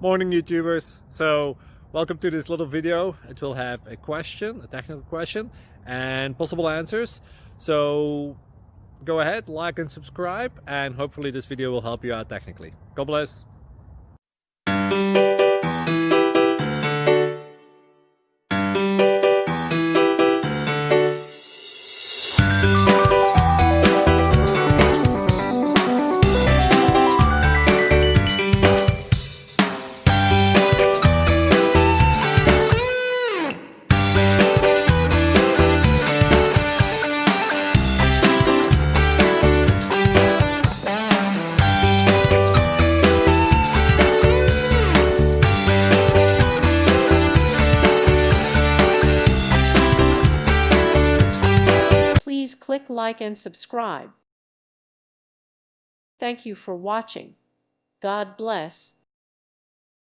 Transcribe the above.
Morning YouTubers. So welcome to this little video. It will have a question, a technical question, and possible answers. So go ahead, like and subscribe, and hopefully this video will help you out technically. God bless. Please click like and subscribe. Thank you for watching. God bless.